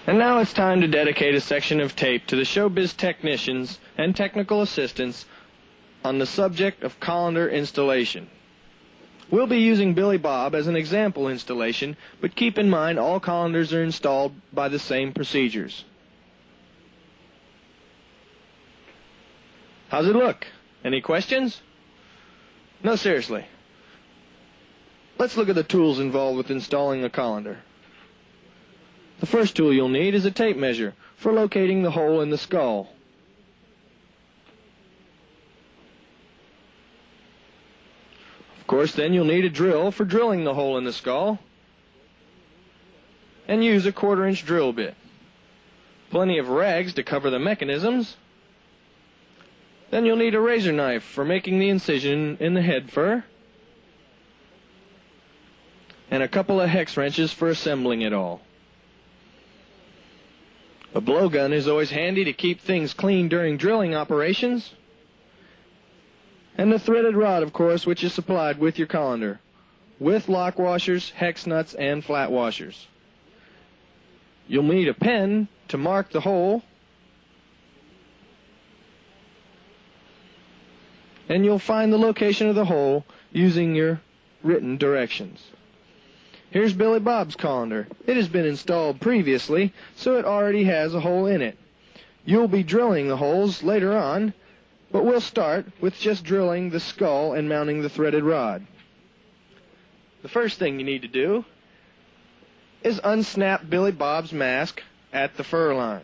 And now it's time to dedicate a section of tape to the showbiz technicians and technical assistants on the subject of colander installation. We'll be using Billy Bob as an example installation, but keep in mind all colanders are installed by the same procedures. How's it look? Any questions? No, seriously. Let's look at the tools involved with installing a colander. The first tool you'll need is a tape measure for locating the hole in the skull. Of course, then you'll need a drill for drilling the hole in the skull, and use a 1/4-inch drill bit. Plenty of rags to cover the mechanisms. Then you'll need a razor knife for making the incision in the head fur, and a couple of hex wrenches for assembling it all. A blowgun is always handy to keep things clean during drilling operations. And the threaded rod, of course, which is supplied with your colander, with lock washers, hex nuts, and flat washers. You'll need a pen to mark the hole, and you'll find the location of the hole using your written directions. Here's Billy Bob's colander. It has been installed previously, so it already has a hole in it. You'll be drilling the holes later on, but we'll start with just drilling the skull and mounting the threaded rod. The first thing you need to do is unsnap Billy Bob's mask at the fur line.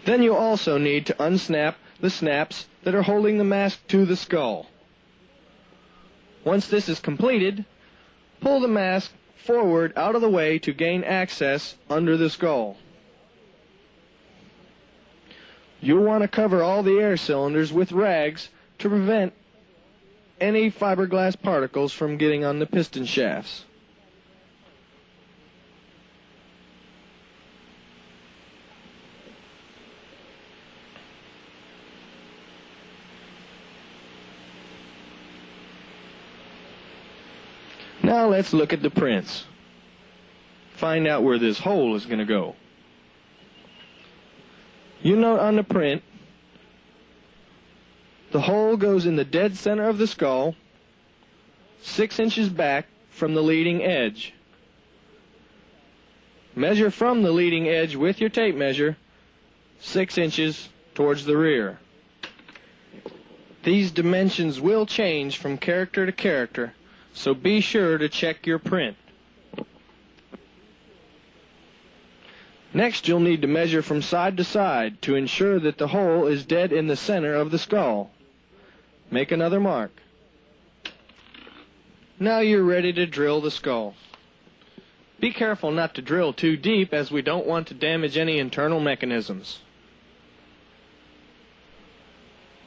Then you'll also need to unsnap the snaps that are holding the mask to the skull. Once this is completed, pull the mask forward out of the way to gain access under the skull. You'll want to cover all the air cylinders with rags to prevent any fiberglass particles from getting on the piston shafts. Now let's look at the prints. Find out where this hole is going to go. You note on the print, the hole goes in the dead center of the skull, 6 inches back from the leading edge. Measure from the leading edge with your tape measure, 6 inches towards the rear. These dimensions will change from character to character, so be sure to check your print. Next, you'll need to measure from side to side to ensure that the hole is dead in the center of the skull. Make another mark. Now you're ready to drill the skull. Be careful not to drill too deep, as we don't want to damage any internal mechanisms.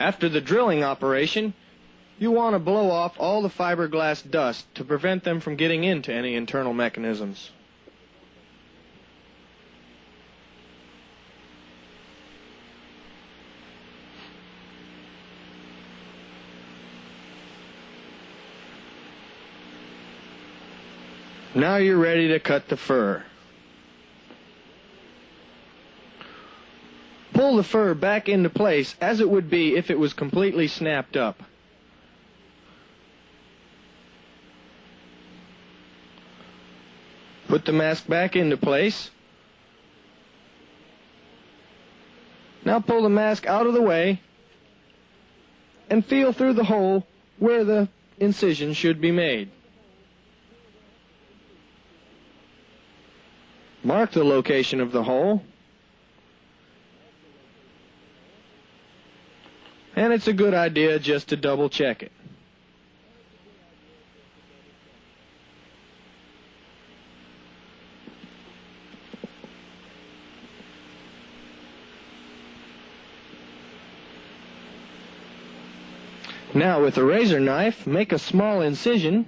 After the drilling operation, you want to blow off all the fiberglass dust to prevent them from getting into any internal mechanisms. Now you're ready to cut the fur. Pull the fur back into place as it would be if it was completely snapped up. Put the mask back into place. Now pull the mask out of the way and feel through the hole where the incision should be made. Mark the location of the hole, and it's a good idea just to double check it. Now with a razor knife, make a small incision.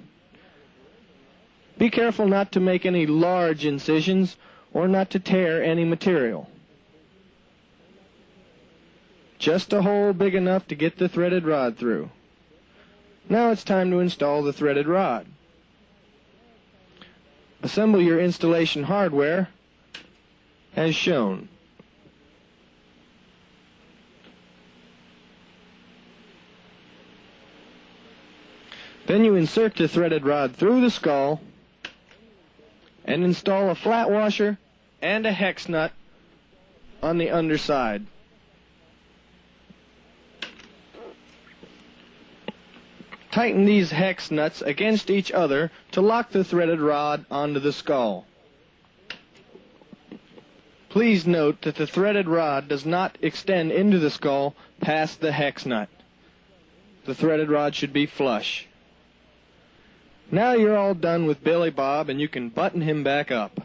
Be careful not to make any large incisions or not to tear any material. Just a hole big enough to get the threaded rod through. Now it's time to install the threaded rod. Assemble your installation hardware as shown. Then you insert the threaded rod through the skull and install a flat washer and a hex nut on the underside. Tighten these hex nuts against each other to lock the threaded rod onto the skull. Please note that the threaded rod does not extend into the skull past the hex nut. The threaded rod should be flush. Now you're all done with Billy Bob and you can button him back up.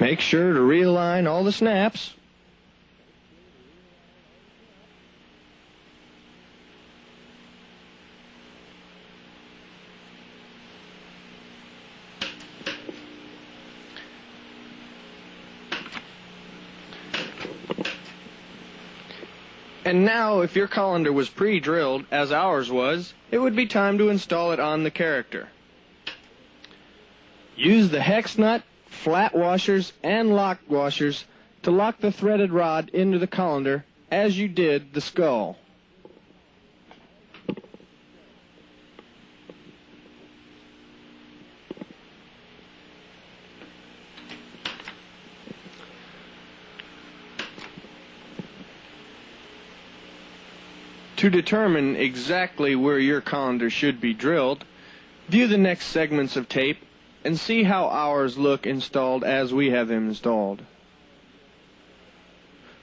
Make sure to realign all the snaps. And now, if your colander was pre-drilled, as ours was, it would be time to install it on the character. Use the hex nut, flat washers, and lock washers to lock the threaded rod into the colander as you did the skull. To determine exactly where your colander should be drilled, view the next segments of tape and see how ours look installed as we have them installed.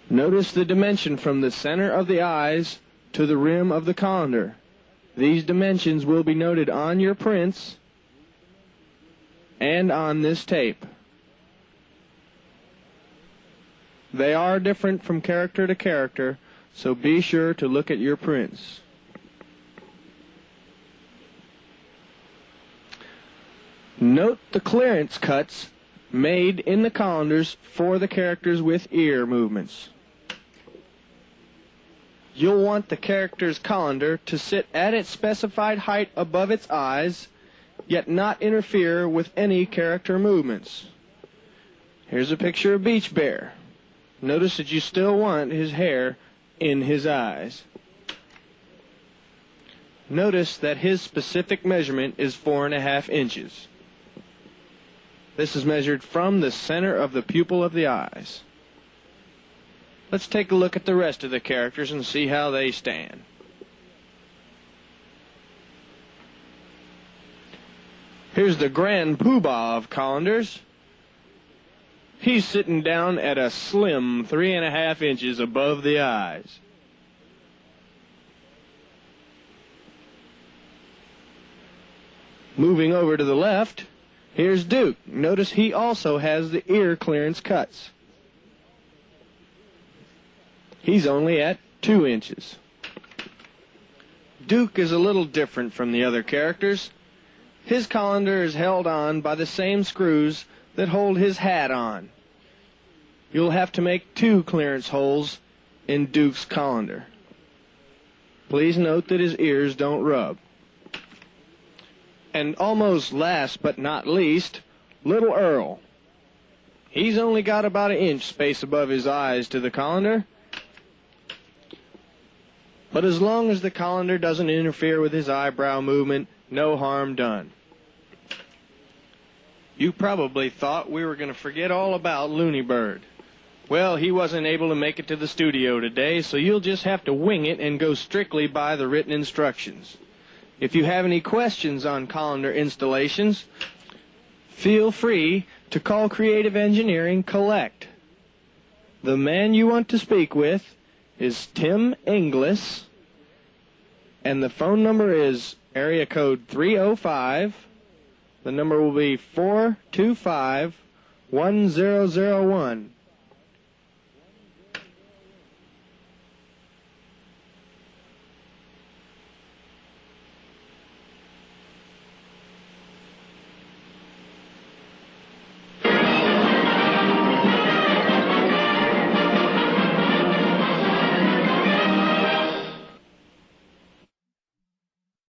Notice the dimension from the center of the eyes to the rim of the colander. These dimensions will be noted on your prints and on this tape. They are different from character to character, so be sure to look at your prints. Note the clearance cuts made in the colanders for the characters with ear movements. You'll want the character's colander to sit at its specified height above its eyes, yet not interfere with any character movements. Here's a picture of Beach Bear. Notice that you still want his hair in his eyes. Notice that his specific measurement is 4.5 inches. This is measured from the center of the pupil of the eyes. Let's take a look at the rest of the characters and see how they stand. Here's the Grand Poobah of colanders. He's sitting down at a slim 3.5 inches above the eyes. Moving over to the left, here's Duke. Notice he also has the ear clearance cuts. He's only at 2 inches. Duke is a little different from the other characters. His colander is held on by the same screws that hold his hat on. You'll have to make 2 clearance holes in Duke's colander. Please note that his ears don't rub. And almost last but not least, Little Earl. He's only got about 1 inch space above his eyes to the colander. But as long as the colander doesn't interfere with his eyebrow movement, no harm done. You probably thought we were going to forget all about Looney Bird. Well, he wasn't able to make it to the studio today, so you'll just have to wing it and go strictly by the written instructions. If you have any questions on colander installations, feel free to call Creative Engineering Collect. The man you want to speak with is Tim Inglis, and the phone number is area code 305. The number will be 425-1001.